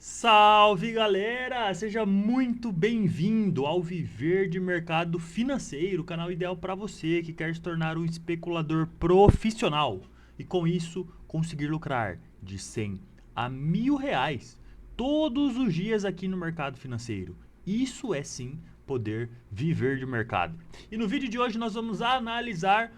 Salve galera! Seja muito bem-vindo ao Viver de Mercado Financeiro, o canal ideal para você que quer se tornar um especulador profissional e com isso conseguir lucrar de 100 a R$ 1.000 todos os dias aqui no mercado financeiro. Isso é sim poder viver de mercado. E no vídeo de hoje nós vamos analisar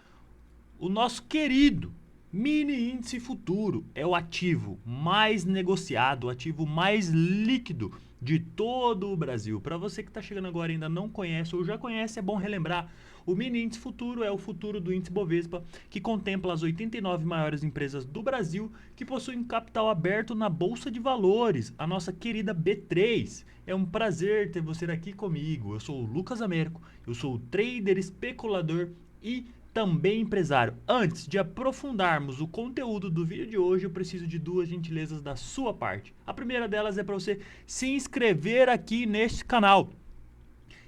o nosso querido mini índice futuro. É o ativo mais negociado, o ativo mais líquido de todo o Brasil. Para você que está chegando agora e ainda não conhece ou já conhece, é bom relembrar. O mini índice futuro é o futuro do índice Bovespa, que contempla as 89 maiores empresas do Brasil que possuem capital aberto na Bolsa de Valores, a nossa querida B3. É um prazer ter você aqui comigo. Eu sou o Lucas Américo, eu sou o trader, especulador e também empresário. Antes de aprofundarmos o conteúdo do vídeo de hoje, eu preciso de duas gentilezas da sua parte. A primeira delas é para você se inscrever aqui neste canal.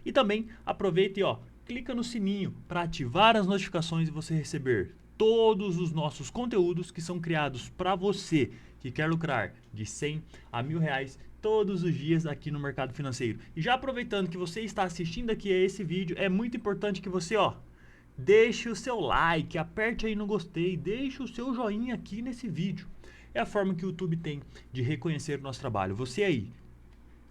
E também aproveita e clica no sininho para ativar as notificações e você receber todos os nossos conteúdos que são criados para você que quer lucrar de 100 a R$ 1.000 todos os dias aqui no mercado financeiro. E já aproveitando que você está assistindo aqui a esse vídeo, é muito importante que você deixe o seu like, aperte aí no gostei, deixe o seu joinha aqui nesse vídeo. É a forma que o YouTube tem de reconhecer o nosso trabalho. Você aí,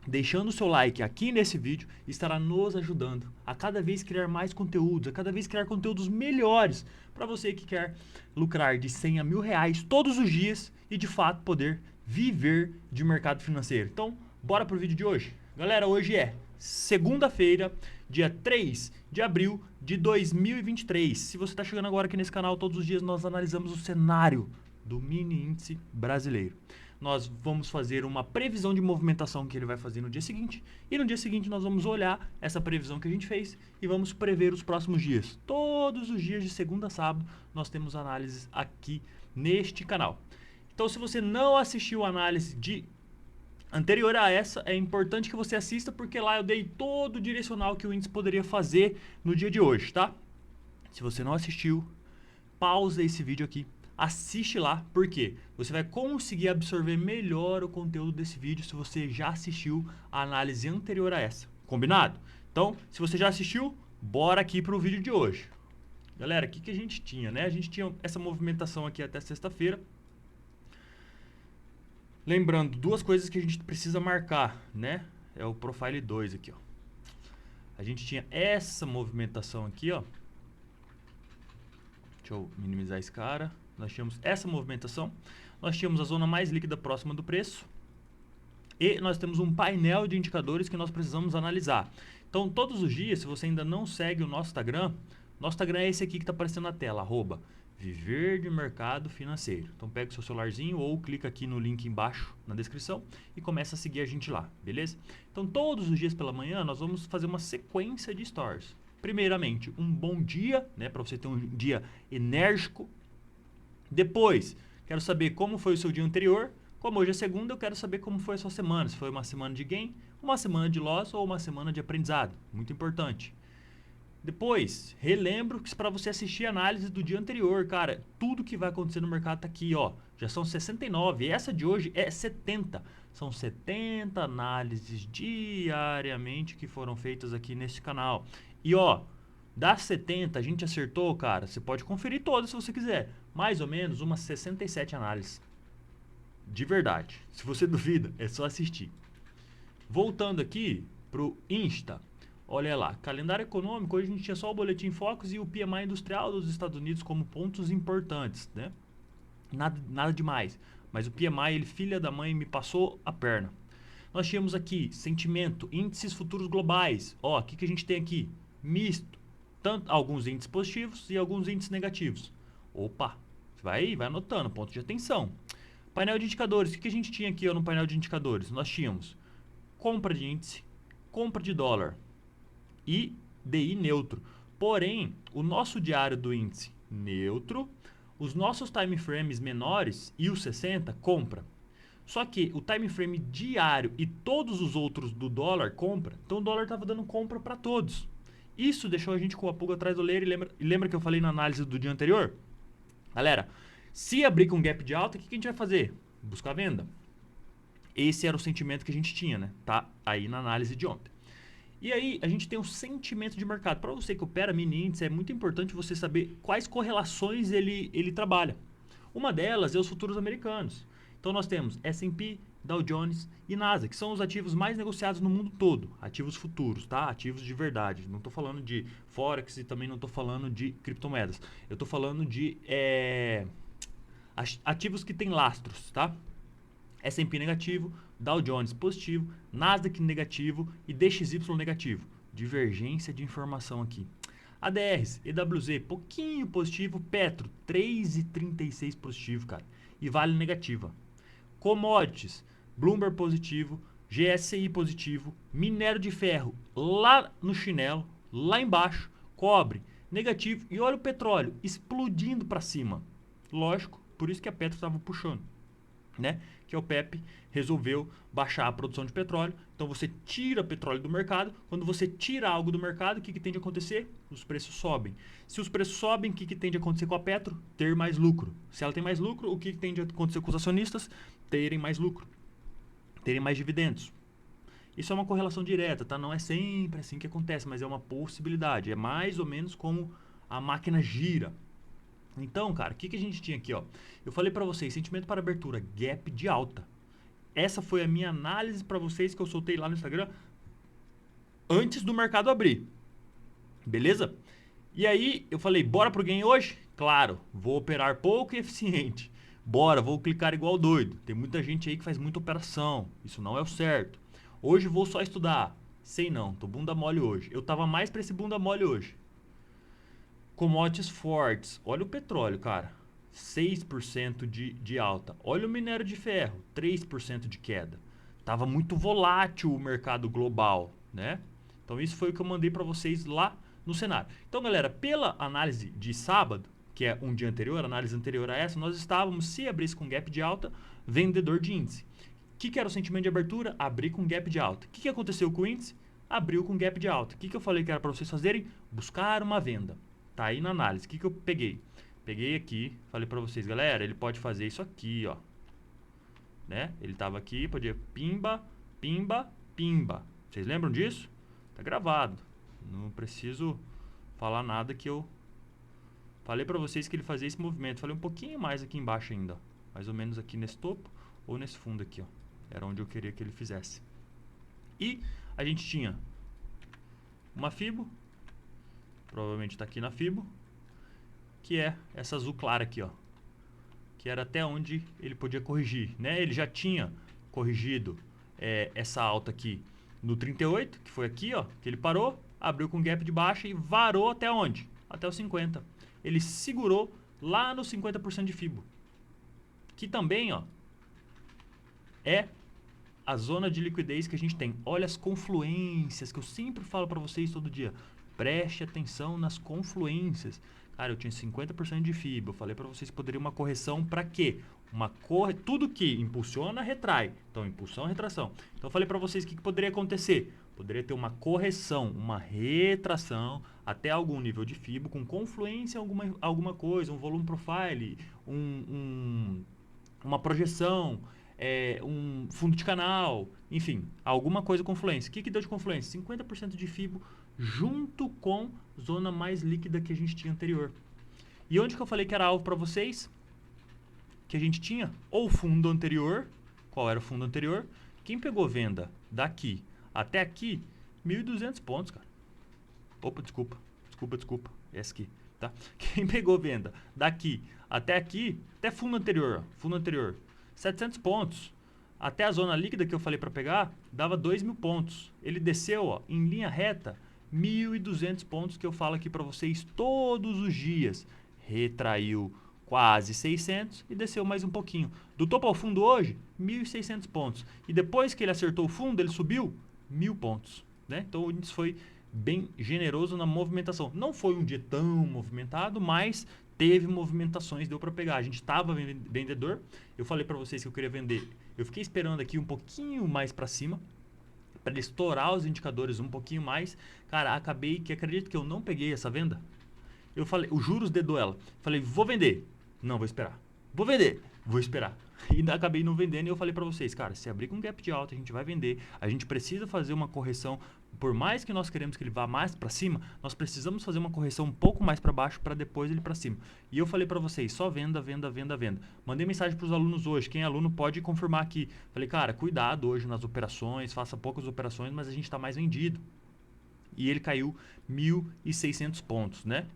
deixando o seu like aqui nesse vídeo, estará nos ajudando a cada vez criar mais conteúdos, a cada vez criar conteúdos melhores para você que quer lucrar de 100 a R$ 1.000 todos os dias e de fato poder viver de mercado financeiro. Então, bora pro vídeo de hoje. Galera, hoje é segunda-feira, dia 3 de abril de 2023. Se você está chegando agora aqui nesse canal, todos os dias nós analisamos o cenário do mini índice brasileiro. Nós vamos fazer uma previsão de movimentação que ele vai fazer no dia seguinte. E no dia seguinte nós vamos olhar essa previsão que a gente fez e vamos prever os próximos dias. Todos os dias de segunda a sábado nós temos análises aqui neste canal. Então se você não assistiu a análise anterior a essa, é importante que você assista porque lá eu dei todo o direcional que o índice poderia fazer no dia de hoje, tá? Se você não assistiu, pausa esse vídeo aqui. Assiste lá, porque você vai conseguir absorver melhor o conteúdo desse vídeo se você já assistiu a análise anterior a essa. Combinado? Então, se você já assistiu, bora aqui para o vídeo de hoje. Galera, o que a gente tinha, né? A gente tinha essa movimentação aqui até sexta-feira. Lembrando, duas coisas que a gente precisa marcar, né? É o Profile 2 aqui, A gente tinha essa movimentação aqui, Deixa eu minimizar esse cara. Nós tínhamos essa movimentação, nós tínhamos a zona mais líquida próxima do preço e nós temos um painel de indicadores que nós precisamos analisar. Então, todos os dias, se você ainda não segue o nosso Instagram é esse aqui que está aparecendo na tela, @Viver de Mercado Financeiro. Então, pega o seu celularzinho ou clica aqui no link embaixo na descrição e começa a seguir a gente lá, beleza? Então, todos os dias pela manhã, nós vamos fazer uma sequência de stories. Primeiramente, um bom dia, né, para você ter um dia enérgico. Depois, quero saber como foi o seu dia anterior. Como hoje é segunda, eu quero saber como foi a sua semana. Se foi uma semana de gain, uma semana de loss ou uma semana de aprendizado. Muito importante. Depois, relembro que para você assistir a análise do dia anterior, cara, tudo que vai acontecer no mercado tá aqui, Já são 69, e essa de hoje é 70. São 70 análises diariamente que foram feitas aqui nesse canal. E das 70, a gente acertou, cara, você pode conferir todas se você quiser. Mais ou menos umas 67 análises. De verdade. Se você duvida, é só assistir. Voltando aqui pro Insta. Olha lá, calendário econômico, hoje a gente tinha só o Boletim Focus e o PMI industrial dos Estados Unidos como pontos importantes, né? Nada demais. Mas o PMI, ele, filha da mãe, me passou a perna. Nós tínhamos aqui sentimento, índices futuros globais. O que a gente tem aqui? Misto. Tanto alguns índices positivos e alguns índices negativos. Opa, vai anotando, ponto de atenção. Painel de indicadores, o que a gente tinha aqui no painel de indicadores? Nós tínhamos compra de índice, compra de dólar e DI neutro. Porém, o nosso diário do índice neutro, os nossos time frames menores e o 60 compra. Só que o time frame diário e todos os outros do dólar compra, então o dólar estava dando compra para todos. Isso deixou a gente com a pulga atrás do orelha e lembra que eu falei na análise do dia anterior? Galera, se abrir com gap de alta, o que a gente vai fazer? Buscar venda. Esse era o sentimento que a gente tinha, né? Tá aí na análise de ontem. E aí, a gente tem o sentimento de mercado. Para você que opera mini índice, é muito importante você saber quais correlações ele trabalha. Uma delas é os futuros americanos. Então, nós temos S&P, Dow Jones e Nasdaq, que são os ativos mais negociados no mundo todo. Ativos futuros, tá? Ativos de verdade. Não estou falando de Forex e também não estou falando de criptomoedas. Eu estou falando de ativos que têm lastros, tá? S&P negativo, Dow Jones positivo, Nasdaq negativo e DXY negativo. Divergência de informação aqui. ADRs, EWZ, pouquinho positivo, Petro, 3,36 positivo, cara. E Vale negativa. Commodities, Bloomberg positivo, GSI positivo, minério de ferro lá no chinelo, lá embaixo, cobre negativo e olha o petróleo explodindo para cima. Lógico, por isso que a Petro estava puxando, né? Que a OPEP resolveu baixar a produção de petróleo. Então você tira petróleo do mercado. Quando você tira algo do mercado, o que tem de acontecer? Os preços sobem. Se os preços sobem, o que tem de acontecer com a Petro? Ter mais lucro. Se ela tem mais lucro, o que tem de acontecer com os acionistas? Terem mais lucro. Terem mais dividendos. Isso é uma correlação direta, tá? Não é sempre assim que acontece, mas é uma possibilidade. É mais ou menos como a máquina gira. Então, cara, o que a gente tinha aqui, ó? Eu falei para vocês, sentimento para abertura, gap de alta. Essa foi a minha análise para vocês que eu soltei lá no Instagram antes do mercado abrir. Beleza? E aí, eu falei, bora pro gain hoje? Claro, vou operar pouco e eficiente. Bora, vou clicar igual doido. Tem muita gente aí que faz muita operação. Isso não é o certo. Hoje vou só estudar. Sei não, tô bunda mole hoje. Eu tava mais para esse bunda mole hoje. Commodities fortes. Olha o petróleo, cara. 6% de alta. Olha o minério de ferro. 3% de queda. Tava muito volátil o mercado global, né? Então isso foi o que eu mandei para vocês lá no cenário. Então, galera, pela análise de sábado, que é um dia anterior, análise anterior a essa, nós estávamos, se abrisse com gap de alta, vendedor de índice. O que era o sentimento de abertura? Abrir com gap de alta. O que aconteceu com o índice? Abriu com gap de alta. O que eu falei que era para vocês fazerem? Buscar uma venda. Tá aí na análise. O que eu peguei? Peguei aqui, falei pra vocês, galera, ele pode fazer isso aqui, ó. Né? Ele tava aqui, podia pimba, pimba, pimba. Vocês lembram disso? Tá gravado. Não preciso falar nada que eu falei pra vocês que ele fazia esse movimento. Falei um pouquinho mais aqui embaixo ainda, ó. Mais ou menos aqui nesse topo ou nesse fundo aqui, ó. Era onde eu queria que ele fizesse. E a gente tinha uma Fibo, provavelmente está aqui na Fibo, que é essa azul clara aqui, ó, que era até onde ele podia corrigir, né? Ele já tinha corrigido essa alta aqui no 38, que foi aqui, ó, que ele parou, abriu com gap de baixa e varou até onde? Até o 50. Ele segurou lá no 50% de Fibo, que também, ó, é a zona de liquidez que a gente tem. Olha as confluências que eu sempre falo para vocês todo dia. Preste atenção nas confluências. Cara, eu tinha 50% de FIBA. Eu falei para vocês que poderia uma correção para quê? Tudo que impulsiona, retrai. Então, impulsão, retração. Então, eu falei para vocês o que poderia acontecer. Poderia ter uma correção, uma retração até algum nível de FIBO com confluência em alguma coisa, um volume profile, uma projeção, um fundo de canal, enfim, alguma coisa confluência. O que deu de confluência? 50% de FIBO junto com zona mais líquida que a gente tinha anterior. E onde que eu falei que era alvo para vocês? Que a gente tinha ou fundo anterior. Qual era o fundo anterior? Quem pegou venda daqui até aqui, 1.200 pontos, cara. Opa, desculpa. Essa aqui, tá? Quem pegou venda daqui até aqui, até fundo anterior, 700 pontos. Até a zona líquida que eu falei para pegar, dava 2.000 pontos. Ele desceu, ó, em linha reta, 1.200 pontos que eu falo aqui para vocês todos os dias. Retraiu quase 600 e desceu mais um pouquinho. Do topo ao fundo hoje, 1.600 pontos. E depois que ele acertou o fundo, ele subiu 1.000 pontos. Né? Então o índice foi bem generoso na movimentação. Não foi um dia tão movimentado, mas teve movimentações, deu para pegar. A gente estava vendedor. Eu falei para vocês que eu queria vender. Eu fiquei esperando aqui um pouquinho mais para cima, para ele estourar os indicadores um pouquinho mais. Cara, acredito que eu não peguei essa venda. Eu falei, os juros dedou ela. Falei, vou vender. Não, vou esperar. Vou vender. Vou esperar. E acabei não vendendo e eu falei para vocês, cara, se abrir com gap de alta, a gente vai vender. A gente precisa fazer uma correção. Por mais que nós queremos que ele vá mais para cima, nós precisamos fazer uma correção um pouco mais para baixo para depois ele para cima. E eu falei para vocês, só venda, venda, venda, venda. Mandei mensagem para os alunos hoje, quem é aluno pode confirmar aqui. Falei, cara, cuidado hoje nas operações, faça poucas operações, mas a gente está mais vendido. E ele caiu 1.600 pontos, né?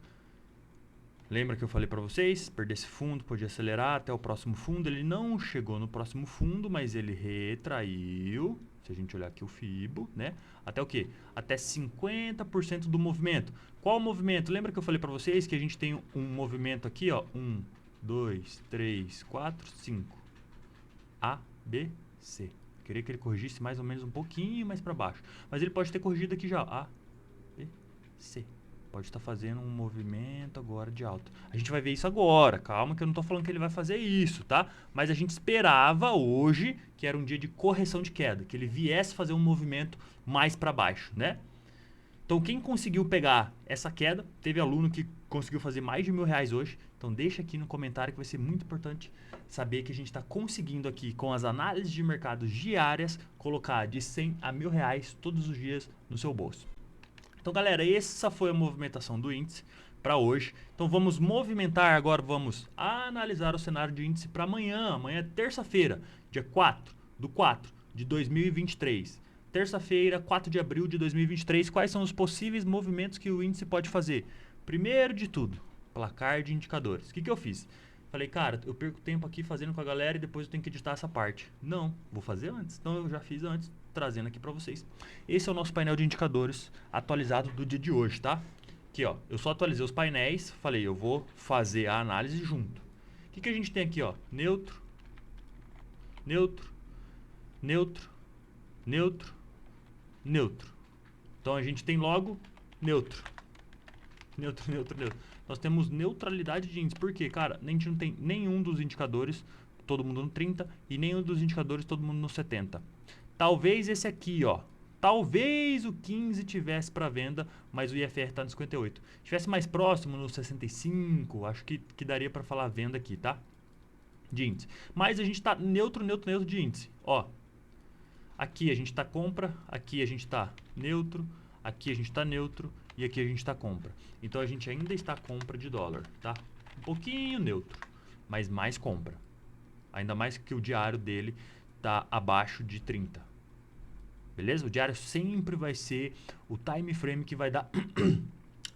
Lembra que eu falei para vocês, perder esse fundo, podia acelerar até o próximo fundo. Ele não chegou no próximo fundo, mas ele retraiu. Se a gente olhar aqui o FIBO, né? Até o quê? Até 50% do movimento. Qual o movimento? Lembra que eu falei para vocês que a gente tem um movimento aqui, ó. 1, 2, 3, 4, 5. A, B, C. Queria que ele corrigisse mais ou menos um pouquinho mais para baixo. Mas ele pode ter corrigido aqui já. A, B, C. Pode estar fazendo um movimento agora de alta. A gente vai ver isso agora. Calma que eu não estou falando que ele vai fazer isso, tá? Mas a gente esperava hoje, que era um dia de correção de queda, que ele viesse fazer um movimento mais para baixo, né? Então quem conseguiu pegar essa queda, teve aluno que conseguiu fazer mais de R$1.000 hoje. Então deixa aqui no comentário que vai ser muito importante saber que a gente está conseguindo aqui com as análises de mercado diárias colocar de R$100 a R$1.000 todos os dias no seu bolso. Então, galera, essa foi a movimentação do índice para hoje. Então, vamos movimentar agora, vamos analisar o cenário de índice para amanhã. Amanhã é terça-feira, dia 4/4 de 2023. Terça-feira, 4 de abril de 2023. Quais são os possíveis movimentos que o índice pode fazer? Primeiro de tudo, placar de indicadores. O que eu fiz? Falei, cara, eu perco tempo aqui fazendo com a galera e depois eu tenho que editar essa parte. Não, vou fazer antes. Então eu já fiz antes, trazendo aqui para vocês. Esse é o nosso painel de indicadores atualizado do dia de hoje, tá? Aqui, ó, eu só atualizei os painéis, falei, eu vou fazer a análise junto. O que a gente tem aqui, ó? Neutro, neutro, neutro, neutro, neutro. Então a gente tem logo neutro. Neutro, neutro, neutro. Nós temos neutralidade de índice. Por quê? Cara, a gente não tem nenhum dos indicadores, todo mundo no 30, e nenhum dos indicadores, todo mundo no 70. Talvez esse aqui, ó. Talvez o 15 tivesse para venda, mas o IFR está no 58. Se tivesse mais próximo, no 65, acho que daria para falar venda aqui, tá? De índice. Mas a gente está neutro, neutro, neutro de índice. Ó, aqui a gente está compra, aqui a gente está neutro, aqui a gente está neutro e aqui a gente está compra. Então a gente ainda está compra de dólar, tá? Um pouquinho neutro, mas mais compra. Ainda mais que o diário dele está abaixo de 30. Beleza? O diário sempre vai ser o time frame que vai dar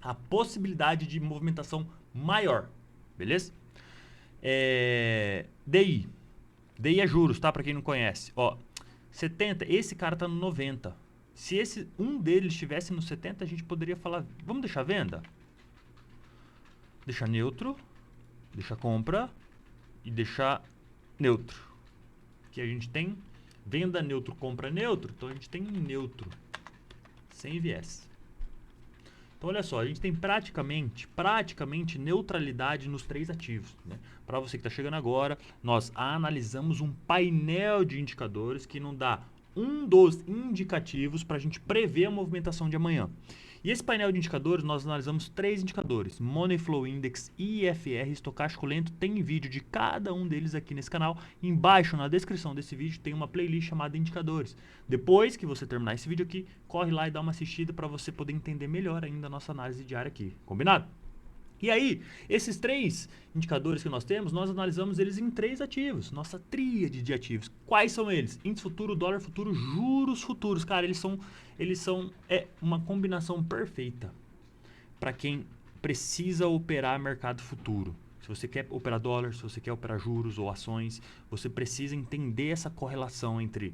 a possibilidade de movimentação maior. Beleza? DI. DI é juros, tá? Para quem não conhece. Ó, 70, esse cara tá no 90. Se um deles estivesse no 70, a gente poderia falar, vamos deixar venda? Deixar neutro, deixar compra e deixar neutro. Aqui a gente tem venda neutro, compra neutro, então a gente tem neutro, sem viés. Então olha só, a gente tem praticamente neutralidade nos três ativos, né? Para você que está chegando agora, nós analisamos um painel de indicadores que não dá um dos indicativos para a gente prever a movimentação de amanhã. E esse painel de indicadores, nós analisamos 3 indicadores, Money Flow Index e IFR, estocástico lento. Tem vídeo de cada um deles aqui nesse canal. Embaixo, na descrição desse vídeo, tem uma playlist chamada Indicadores. Depois que você terminar esse vídeo aqui, corre lá e dá uma assistida para você poder entender melhor ainda a nossa análise diária aqui. Combinado? E aí, esses 3 indicadores que nós temos, nós analisamos eles em 3 ativos, nossa tríade de ativos. Quais são eles? Índice futuro, dólar futuro, juros futuros. Cara, eles são uma combinação perfeita para quem precisa operar mercado futuro. Se você quer operar dólar, se você quer operar juros ou ações, você precisa entender essa correlação entre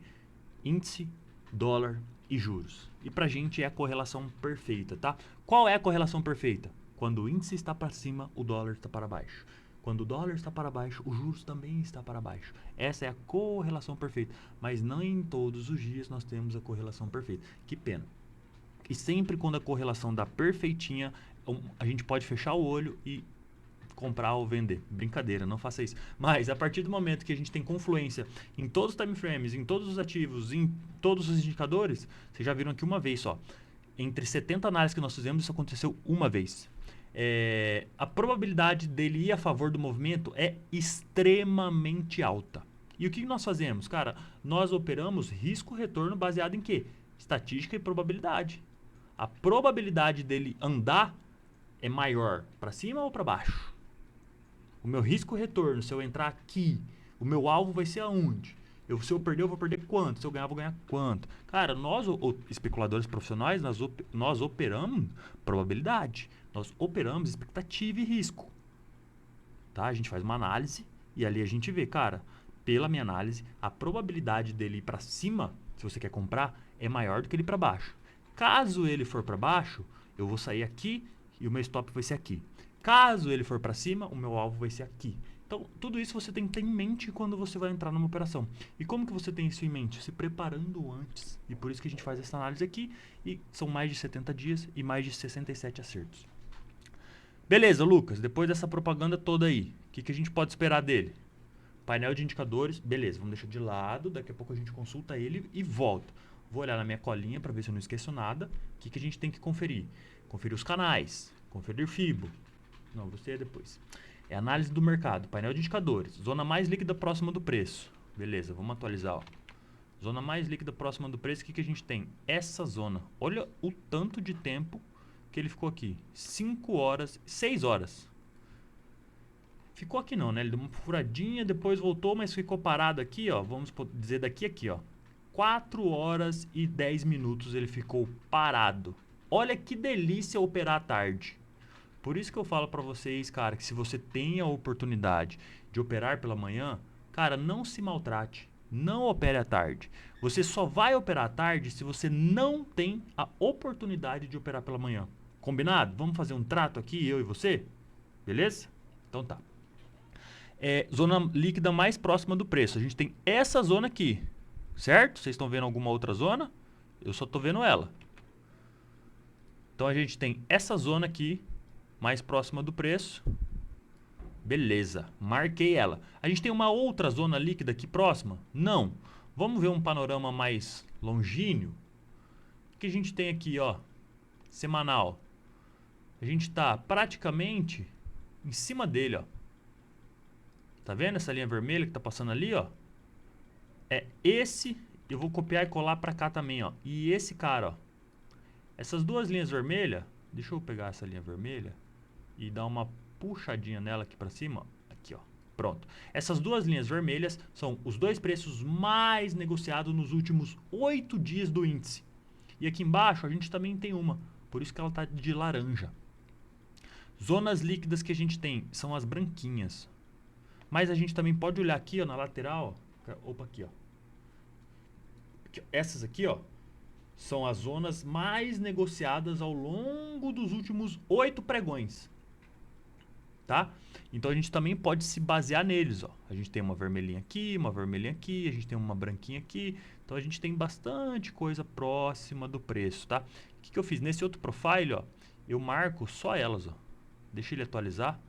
índice, dólar e juros. E pra gente é a correlação perfeita, tá? Qual é a correlação perfeita? Quando o índice está para cima, o dólar está para baixo. Quando o dólar está para baixo, o juros também está para baixo. Essa é a correlação perfeita. Mas não em todos os dias nós temos a correlação perfeita. Que pena. E sempre quando a correlação dá perfeitinha, a gente pode fechar o olho e comprar ou vender. Brincadeira, não faça isso. Mas a partir do momento que a gente tem confluência em todos os time frames, em todos os ativos, em todos os indicadores, vocês já viram aqui uma vez só. Entre 70 análises que nós fizemos, isso aconteceu uma vez. A probabilidade dele ir a favor do movimento é extremamente alta. E o que nós fazemos? Cara, nós operamos risco-retorno baseado em quê? Estatística e probabilidade. A probabilidade dele andar é maior para cima ou para baixo? O meu risco-retorno, se eu entrar aqui, o meu alvo vai ser aonde? Se eu perder, eu vou perder quanto? Se eu ganhar, eu vou ganhar quanto? Cara, nós, especuladores profissionais, nós operamos probabilidade. Nós operamos expectativa e risco. Tá? A gente faz uma análise e ali a gente vê, cara, pela minha análise, a probabilidade dele ir para cima, se você quer comprar, é maior do que ele para baixo. Caso ele for para baixo, eu vou sair aqui e o meu stop vai ser aqui. Caso ele for para cima, o meu alvo vai ser aqui. Então, tudo isso você tem que ter em mente quando você vai entrar numa operação. E como que você tem isso em mente? Se preparando antes. E por isso que a gente faz essa análise aqui. E são mais de 70 dias e mais de 67 acertos. Beleza, Lucas. Depois dessa propaganda toda aí, o que a gente pode esperar dele? Painel de indicadores, beleza, vamos deixar de lado. Daqui a pouco a gente consulta ele e volta. Vou olhar na minha colinha para ver se eu não esqueço nada. O que a gente tem que conferir? Conferir os canais, conferir FIBO. Não, você é depois. É análise do mercado, painel de indicadores, zona mais líquida próxima do preço. Beleza, vamos atualizar. Ó. Zona mais líquida próxima do preço, o que a gente tem? Essa zona. Olha o tanto de tempo que ele ficou aqui. 5 horas, 6 horas. Ficou aqui não, né? Ele deu uma furadinha, depois voltou, mas ficou parado aqui, ó. Vamos dizer daqui a aqui, ó. 4 horas e 10 minutos ele ficou parado. Olha que delícia operar à tarde. Por isso que eu falo pra vocês, cara, que se você tem a oportunidade de operar pela manhã, cara, não se maltrate. Não opere à tarde. Você só vai operar à tarde se você não tem a oportunidade de operar pela manhã. Combinado? Vamos fazer um trato aqui, eu e você? Beleza? Então tá. Zona líquida mais próxima do preço. A gente tem essa zona aqui, certo? Vocês estão vendo alguma outra zona? Eu só estou vendo ela. Então a gente tem essa zona aqui, mais próxima do preço. Beleza, marquei ela. A gente tem uma outra zona líquida aqui próxima? Não. Vamos ver um panorama mais longínquo. O que a gente tem aqui, ó, semanal. A gente está praticamente em cima dele, ó. Tá vendo essa linha vermelha que tá passando ali, ó? É esse, eu vou copiar e colar pra cá também, ó. E esse cara, ó. Essas duas linhas vermelhas, deixa eu pegar essa linha vermelha e dar uma puxadinha nela aqui pra cima, ó. Aqui, ó. Pronto. Essas duas linhas vermelhas são os dois preços mais negociados nos últimos 8 dias do índice. E aqui embaixo a gente também tem uma, por isso que ela tá de laranja. Zonas líquidas que a gente tem são as branquinhas. Mas a gente também pode olhar aqui, ó, na lateral, ó. Opa, aqui, ó. Essas aqui, ó, são as zonas mais negociadas ao longo dos últimos 8 pregões. Tá? Então a gente também pode se basear neles, ó. A gente tem uma vermelhinha aqui, a gente tem uma branquinha aqui. Então a gente tem bastante coisa próxima do preço, tá? O que eu fiz? Nesse outro profile, ó, eu marco só elas, ó. Deixa ele atualizar,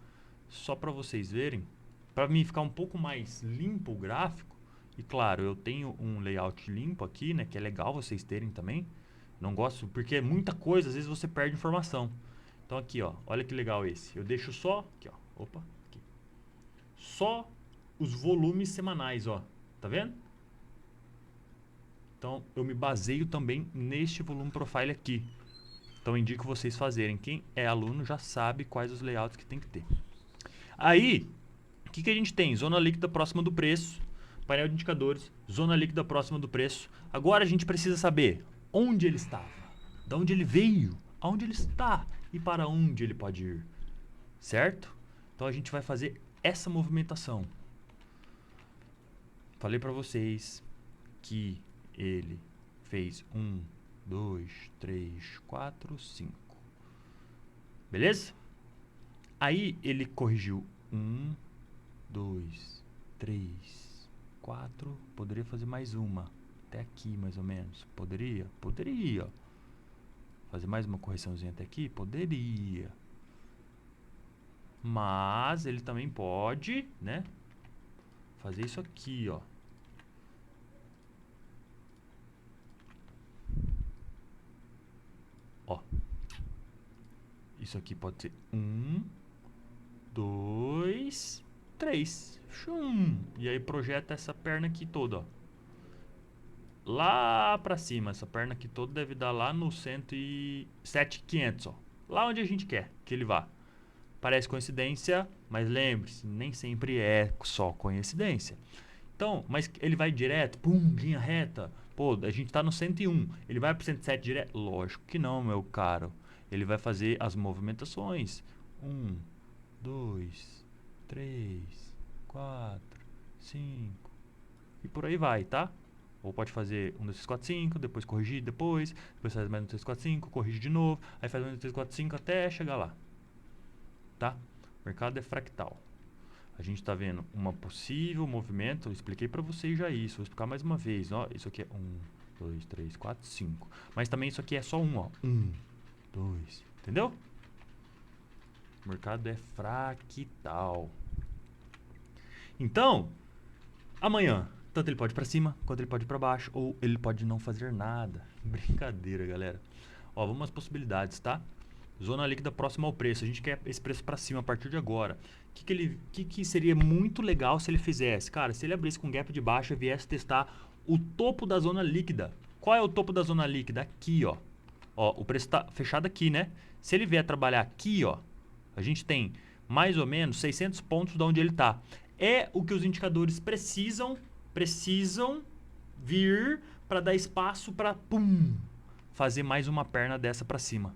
só para vocês verem. Para mim ficar um pouco mais limpo o gráfico, e claro, eu tenho um layout limpo aqui, né, que é legal vocês terem também. Não gosto, porque é muita coisa, às vezes você perde informação. Então aqui, ó, olha que legal esse. Eu deixo só, aqui, ó, opa, aqui. Só os volumes semanais, ó, tá vendo? Então eu me baseio também neste volume profile aqui. Então eu indico vocês fazerem. Quem é aluno já sabe quais os layouts que tem que ter. Aí, o que a gente tem? Zona líquida próxima do preço, painel de indicadores, zona líquida próxima do preço. Agora a gente precisa saber onde ele estava, de onde ele veio, aonde ele está e para onde ele pode ir, certo? Então a gente vai fazer essa movimentação. Falei para vocês que ele fez 1, 2, 3, 4, 5. Beleza? Aí ele corrigiu 1, 2, 3, 4. Poderia fazer mais uma. Até aqui, mais ou menos. Poderia? Poderia. Fazer mais uma correçãozinha até aqui? Poderia. Mas ele também pode, né? Fazer isso aqui, ó. Ó. Isso aqui pode ser 1, 2, 3. E aí projeta essa perna aqui toda, ó. Lá pra cima, essa perna aqui toda deve dar lá no 107.500, ó. Lá onde a gente quer que ele vá. Parece coincidência, mas lembre-se, nem sempre é só coincidência. Então, mas ele vai direto, pum, linha reta. Pô, a gente tá no 101, ele vai pro 107 direto? Lógico que não, meu caro. Ele vai fazer as movimentações. 1, 2, 3, 4, 5 e por aí vai, tá? Ou pode fazer 1, 2, 3, 4, 5, depois corrigir, depois faz mais 1, 2, 3, 4, 5, corrige de novo, aí faz 1, 2, 3, 4, 5 até chegar lá, tá? O mercado é fractal. A gente está vendo um possível movimento, eu expliquei para vocês já isso, vou explicar mais uma vez, ó, isso aqui é 1, 2, 3, 4, 5, mas também isso aqui é só ó, 1, 2, entendeu? O mercado é fractal. Então, amanhã, tanto ele pode ir para cima, quanto ele pode ir para baixo, ou ele pode não fazer nada. Brincadeira, galera. Ó, vamos às possibilidades, tá? Zona líquida próxima ao preço. A gente quer esse preço para cima a partir de agora. O que seria muito legal se ele fizesse? Cara, se ele abrisse com gap de baixa e viesse testar o topo da zona líquida. Qual é o topo da zona líquida? Aqui, ó. Ó, o preço está fechado aqui, né? Se ele vier trabalhar aqui, ó, a gente tem mais ou menos 600 pontos de onde ele está. É o que os indicadores precisam vir para dar espaço para, pum, fazer mais uma perna dessa para cima.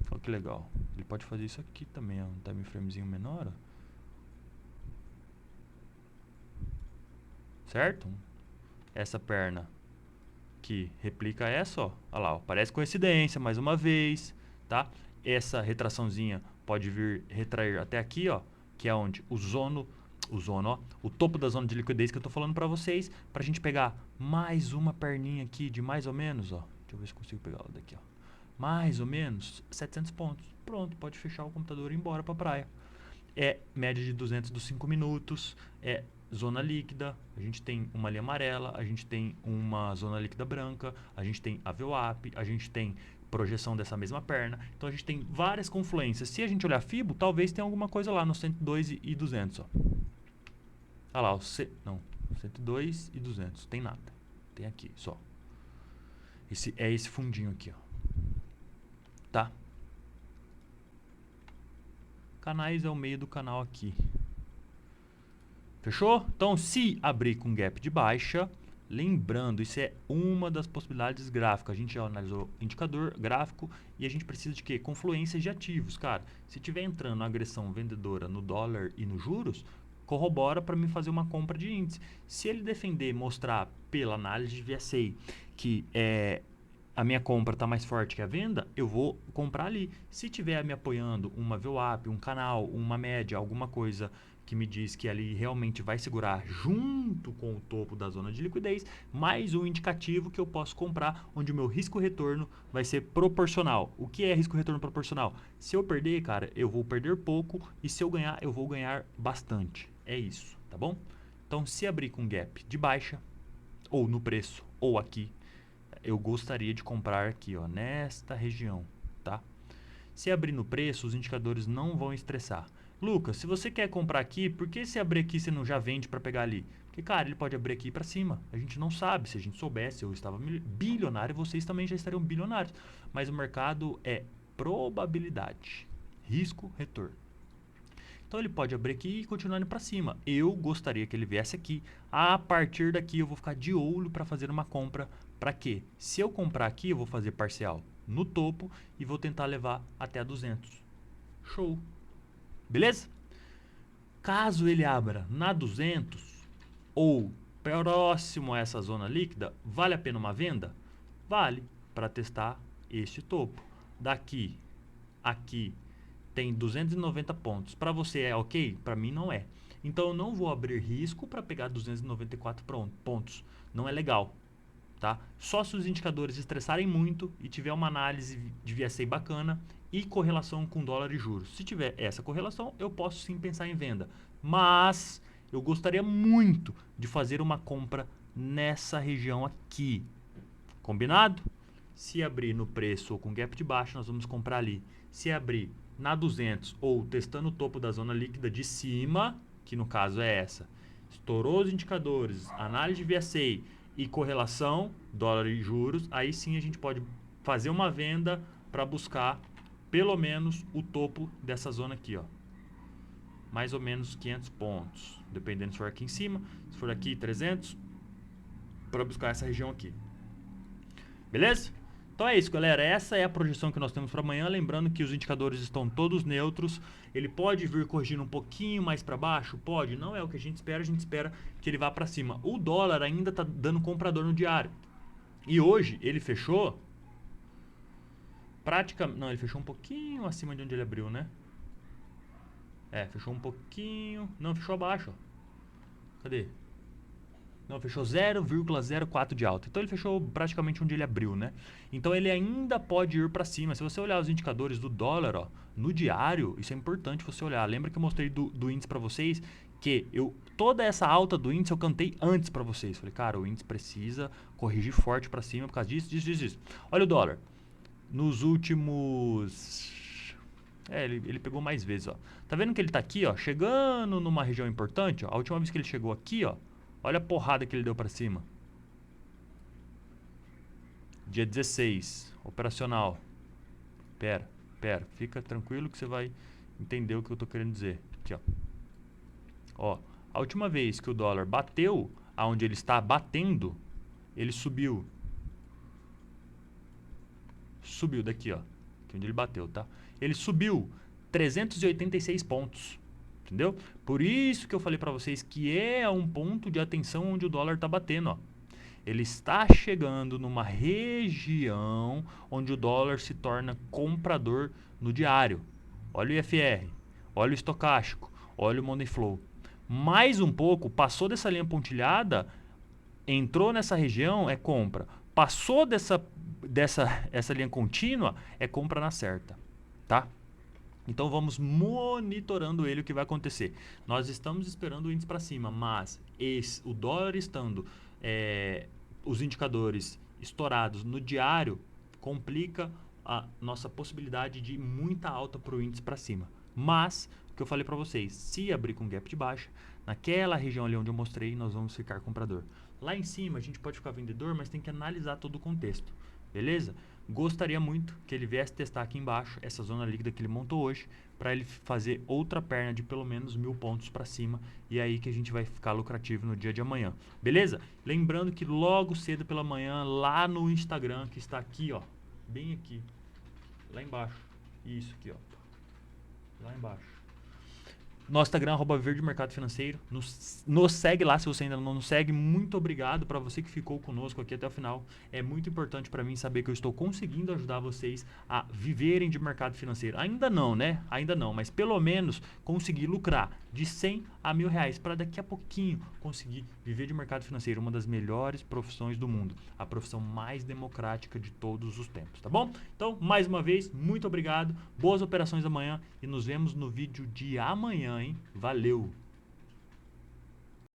Olha que legal. Ele pode fazer isso aqui também, ó, um time framezinho menor, ó. Certo? Essa perna que replica essa, ó. Olha lá, ó, parece coincidência, mais uma vez, tá? Essa retraçãozinha pode vir retrair até aqui, ó, que é onde o topo da zona de liquidez que eu tô falando para vocês, pra gente pegar mais uma perninha aqui de mais ou menos, ó. Deixa eu ver se consigo pegar ela daqui, ó. Mais ou menos 700 pontos. Pronto, pode fechar o computador e ir embora pra praia. É média de 200 dos 5 minutos, é zona líquida, a gente tem uma linha amarela, a gente tem uma zona líquida branca, a gente tem a VWAP, a gente tem projeção dessa mesma perna. Então a gente tem várias confluências. Se a gente olhar FIBO, talvez tenha alguma coisa lá no 102 e 200, ó. Olha lá, não, 102 e 200, tem nada. Tem aqui, só. É esse fundinho aqui, ó. Tá? Canais é o meio do canal aqui. Fechou? Então, se abrir com gap de baixa, lembrando, isso é uma das possibilidades gráficas. A gente já analisou indicador gráfico e a gente precisa de quê? Confluências de ativos, cara. Se tiver entrando agressão vendedora no dólar e nos juros, corrobora para mim fazer uma compra de índice. Se ele defender, mostrar pela análise de VSA que a minha compra está mais forte que a venda, eu vou comprar ali. Se tiver me apoiando uma VWAP, um canal, uma média, alguma coisa que me diz que ali realmente vai segurar junto com o topo da zona de liquidez, mais um indicativo que eu posso comprar, onde o meu risco-retorno vai ser proporcional. O que é risco-retorno proporcional? Se eu perder, cara, eu vou perder pouco, e se eu ganhar, eu vou ganhar bastante. É isso, tá bom? Então, se abrir com gap de baixa, ou no preço, ou aqui, eu gostaria de comprar aqui, ó, nesta região, tá? Se abrir no preço, os indicadores não vão estressar. Lucas, se você quer comprar aqui, por que se abrir aqui você não já vende para pegar ali? Porque, cara, ele pode abrir aqui para cima. A gente não sabe. Se a gente soubesse, eu estava bilionário, vocês também já estariam bilionários. Mas o mercado é probabilidade, risco, retorno. Então ele pode abrir aqui e continuar indo para cima. Eu gostaria que ele viesse aqui. A partir daqui eu vou ficar de olho para fazer uma compra. Para quê? Se eu comprar aqui, eu vou fazer parcial no topo e vou tentar levar até a 200. Show. Beleza? Caso ele abra na 200 ou próximo a essa zona líquida, vale a pena uma venda? Vale, para testar este topo. Daqui, aqui, tem 290 pontos. Para você é ok? Para mim não é. Então eu não vou abrir risco para pegar 294 pontos. Não é legal. Tá? Só se os indicadores estressarem muito e tiver uma análise de VSA bacana e correlação com dólar e juros. Se tiver essa correlação, eu posso sim pensar em venda. Mas eu gostaria muito de fazer uma compra nessa região aqui. Combinado? Se abrir no preço ou com gap de baixo, nós vamos comprar ali. Se abrir na 200 ou testando o topo da zona líquida de cima, que no caso é essa, estourou os indicadores, análise de VSA e correlação, dólar e juros, aí sim a gente pode fazer uma venda para buscar pelo menos o topo dessa zona aqui, ó. Mais ou menos 500 pontos, dependendo se for aqui em cima, se for aqui 300, para buscar essa região aqui. Beleza? Então é isso, galera. Essa é a projeção que nós temos para amanhã. Lembrando que os indicadores estão todos neutros. Ele pode vir corrigindo um pouquinho mais para baixo? Pode. Não é o que a gente espera que ele vá para cima. O dólar ainda está dando comprador no diário. E hoje ele fechou praticamente... Não, ele fechou um pouquinho acima de onde ele abriu, né? É, fechou um pouquinho... Não, fechou abaixo, ó. Cadê? Não, fechou 0,04 de alta. Então ele fechou praticamente onde ele abriu, né? Então ele ainda pode ir para cima. Se você olhar os indicadores do dólar, ó, no diário, isso é importante você olhar. Lembra que eu mostrei do índice para vocês que toda essa alta do índice eu cantei antes para vocês. Falei, cara, o índice precisa corrigir forte para cima por causa disso. Olha o dólar. Nos últimos... ele pegou mais vezes, ó. Tá vendo que ele tá aqui, ó, chegando numa região importante, ó. A última vez que ele chegou aqui, ó, olha a porrada que ele deu para cima. Dia 16, operacional. Pera, fica tranquilo que você vai entender o que eu tô querendo dizer. Aqui, ó. Ó, a última vez que o dólar bateu aonde ele está batendo, ele subiu. Subiu daqui, ó. Aqui onde ele bateu, tá? Ele subiu 386 pontos. Entendeu? Por isso que eu falei para vocês que é um ponto de atenção onde o dólar está batendo, ó. Ele está chegando numa região onde o dólar se torna comprador no diário. Olha o IFR, olha o estocástico, olha o money flow. Mais um pouco, passou dessa linha pontilhada, entrou nessa região, é compra. Passou essa linha contínua, é compra na certa, tá? Então vamos monitorando ele, o que vai acontecer. Nós estamos esperando o índice para cima, mas o dólar estando, os indicadores estourados no diário, complica a nossa possibilidade de muita alta para o índice para cima. Mas, o que eu falei para vocês, se abrir com gap de baixa, naquela região ali onde eu mostrei, nós vamos ficar comprador. Lá em cima a gente pode ficar vendedor, mas tem que analisar todo o contexto. Beleza? Gostaria muito que ele viesse testar aqui embaixo essa zona líquida que ele montou hoje, para ele fazer outra perna de pelo menos 1000 pontos para cima, e aí que a gente vai ficar lucrativo no dia de amanhã. Beleza? Lembrando que logo cedo pela manhã, lá no Instagram, que está aqui, ó, bem aqui, lá embaixo, isso aqui, ó, lá embaixo. Nosso Instagram, @Viver de Mercado Financeiro. Nos segue lá se você ainda não nos segue. Muito obrigado para você que ficou conosco aqui até o final. É muito importante para mim saber que eu estou conseguindo ajudar vocês a viverem de mercado financeiro. Ainda não, né? Ainda não, mas pelo menos conseguir lucrar de 100 a 1000 reais para daqui a pouquinho conseguir viver de mercado financeiro. Uma das melhores profissões do mundo. A profissão mais democrática de todos os tempos, tá bom? Então, mais uma vez, muito obrigado. Boas operações amanhã e nos vemos no vídeo de amanhã, hein? Valeu!